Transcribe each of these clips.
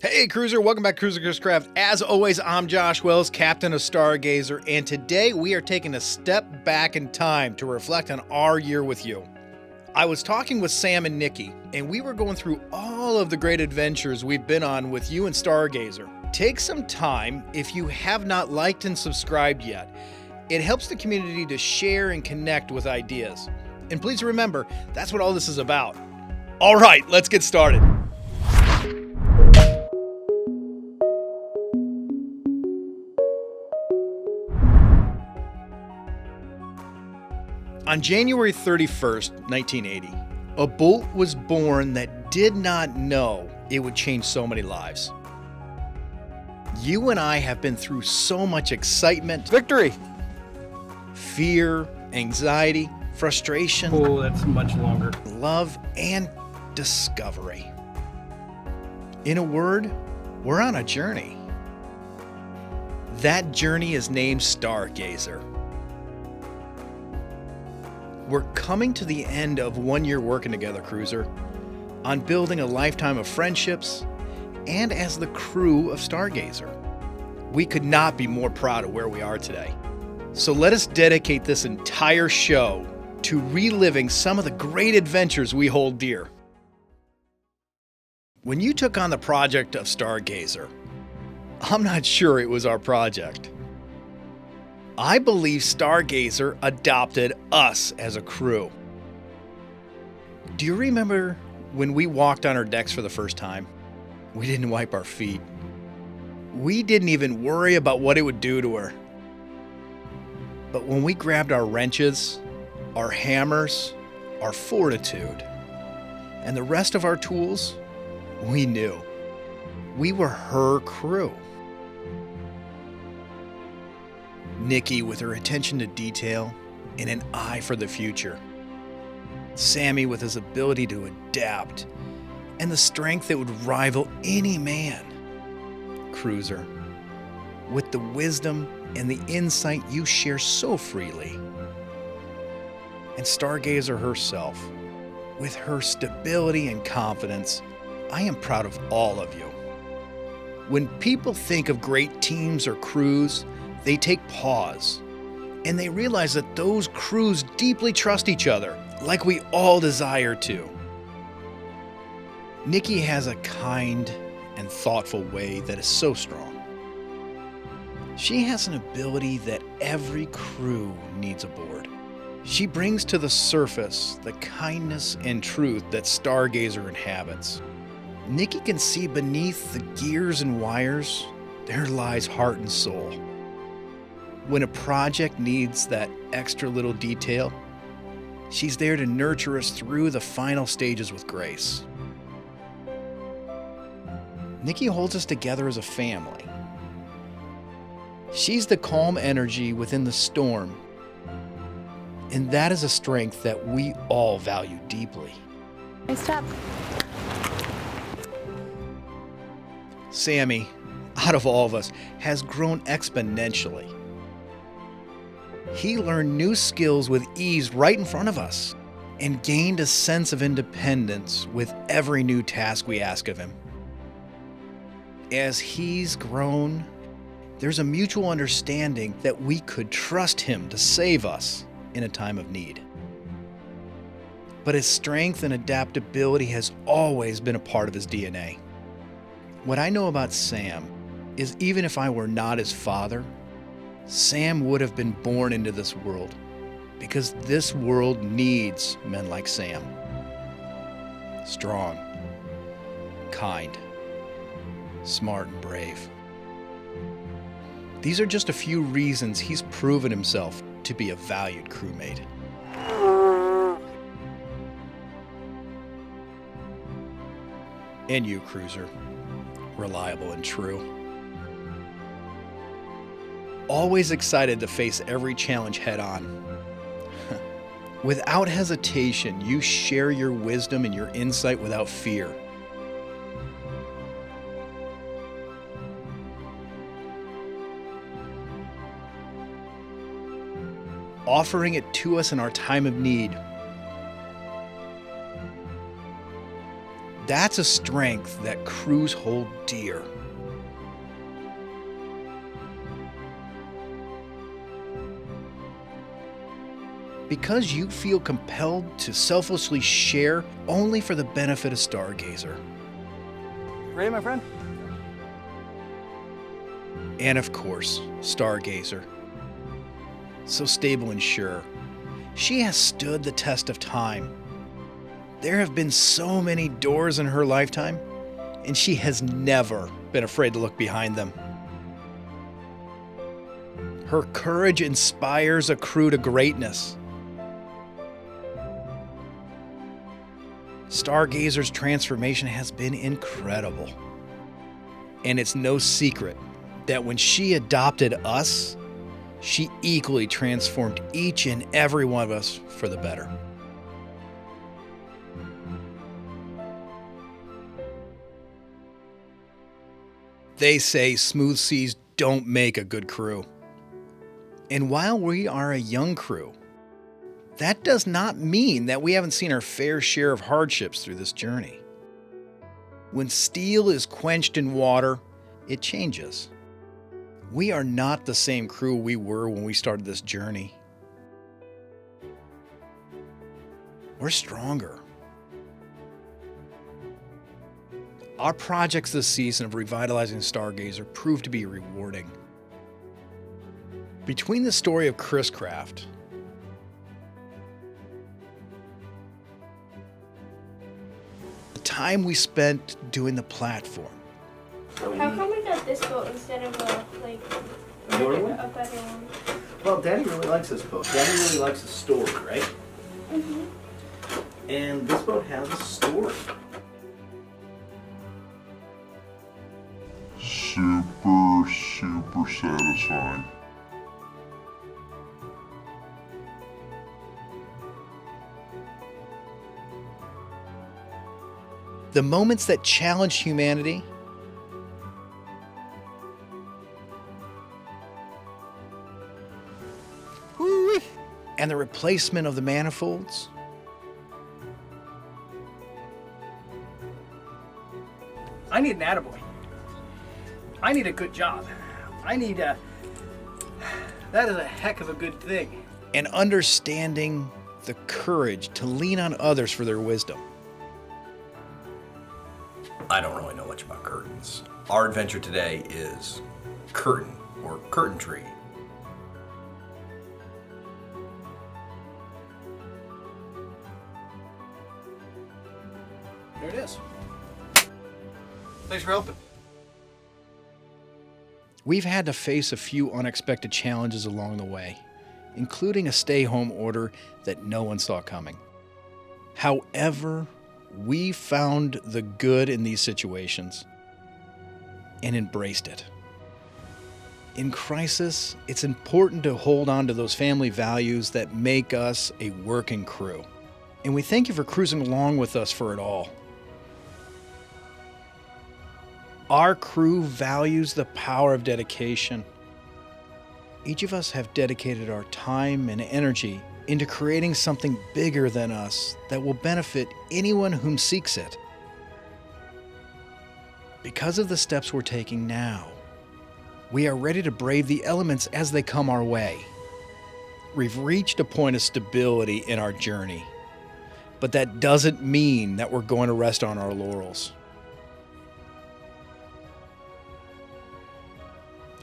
Hey Cruiser, welcome back to Cruiser Chris Craft. As always, I'm Josh Wells, Captain of Stargazer, and today we are taking a step back in time to reflect on our year with you. I was talking with Sam and Nikki, and we were going through all of the great adventures we've been on with you and Stargazer. Take some time if you have not liked and subscribed yet. It helps the community to share and connect with ideas. And please remember, that's what all this is about. All right, let's get started. On January 31st, 1980, a bolt was born that did not know it would change so many lives. You and I have been through so much excitement, Victory! fear, anxiety, frustration, Oh, that's much longer. love, and discovery. In a word, we're on a journey. That journey is named Stargazer. We're coming to the end of 1 year working together, Cruiser, on building a lifetime of friendships and as the crew of Stargazer. We could not be more proud of where we are today. So let us dedicate this entire show to reliving some of the great adventures we hold dear. When you took on the project of Stargazer, I'm not sure it was our project. I believe Stargazer adopted us as a crew. Do you remember when we walked on our decks for the first time? We didn't wipe our feet. We didn't even worry about what it would do to her. But when we grabbed our wrenches, our hammers, our fortitude, and the rest of our tools, we knew. We were her crew. Nikki with her attention to detail and an eye for the future. Sammy with his ability to adapt and the strength that would rival any man. Cruiser with the wisdom and the insight you share so freely. And Stargazer herself with her stability and confidence. I am proud of all of you. When people think of great teams or crews, they take pause, and they realize that those crews deeply trust each other, like we all desire to. Nikki has a kind and thoughtful way that is so strong. She has an ability that every crew needs aboard. She brings to the surface the kindness and truth that Stargazer inhabits. Nikki can see beneath the gears and wires, there lies heart and soul. When a project needs that extra little detail, she's there to nurture us through the final stages with grace. Nikki holds us together as a family. She's the calm energy within the storm, and that is a strength that we all value deeply. Nice job. Sammy, out of all of us, has grown exponentially. He learned new skills with ease right in front of us and gained a sense of independence with every new task we ask of him. As he's grown, there's a mutual understanding that we could trust him to save us in a time of need. But his strength and adaptability has always been a part of his DNA. What I know about Sam is even if I were not his father, Sam would have been born into this world because this world needs men like Sam. Strong, kind, smart, and brave. These are just a few reasons he's proven himself to be a valued crewmate. And you, Cruiser, reliable and true. Always excited to face every challenge head on. Without hesitation, you share your wisdom and your insight without fear. Offering it to us in our time of need. That's a strength that crews hold dear. Because you feel compelled to selflessly share only for the benefit of Stargazer. Ready, my friend? And of course, Stargazer. So stable and sure. She has stood the test of time. There have been so many doors in her lifetime, and she has never been afraid to look behind them. Her courage inspires a crew to greatness. Stargazer's transformation has been incredible. And it's no secret that when she adopted us, she equally transformed each and every one of us for the better. They say smooth seas don't make a good crew. And while we are a young crew, that does not mean that we haven't seen our fair share of hardships through this journey. When steel is quenched in water, it changes. We are not the same crew we were when we started this journey. We're stronger. Our projects this season of revitalizing Stargazer proved to be rewarding. Between the story of Chris Craft, the time we spent doing the platform, How come we got this boat instead of a newer one? a better one? Well, Daddy really likes this boat. Daddy really likes the story, right? Mm-hmm. And this boat has a story. Super satisfying. the moments that challenged humanity, and the replacement of the manifolds. I need an attaboy. I need a good job. I need a... That is a heck of a good thing. And understanding the courage to lean on others for their wisdom. I don't really know much about curtains. Our adventure today is curtain or curtain tree. There it is. Thanks for helping. We've had to face a few unexpected challenges along the way, including a stay-home order that no one saw coming. However, we found the good in these situations and embraced it. In crisis, it's important to hold on to those family values that make us a working crew. And we thank you for cruising along with us for it all. Our crew values the power of dedication. Each of us have dedicated our time and energy into creating something bigger than us that will benefit anyone whom seeks it. Because of the steps we're taking now, we are ready to brave the elements as they come our way. We've reached a point of stability in our journey, but that doesn't mean that we're going to rest on our laurels.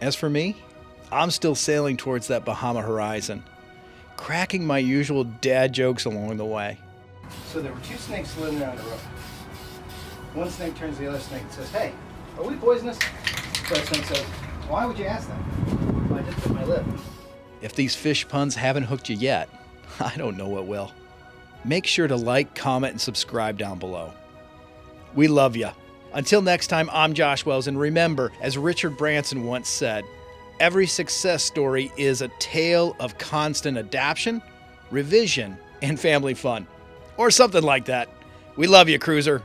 As for me, I'm still sailing towards that Bahama horizon, cracking my usual dad jokes along the way. So there were two snakes swimming down the road. One snake turns to the other snake and says, "Hey, are we poisonous?" The other snake says, "Why would you ask that?" "Well, I just bit my lip." If these fish puns haven't hooked you yet, I don't know what will. Make sure to like, comment, and subscribe down below. We love you. Until next time, I'm Josh Wells, and remember, as Richard Branson once said, every success story is a tale of constant adaptation, revision, and family fun. Or something like that. We love you, cruiser.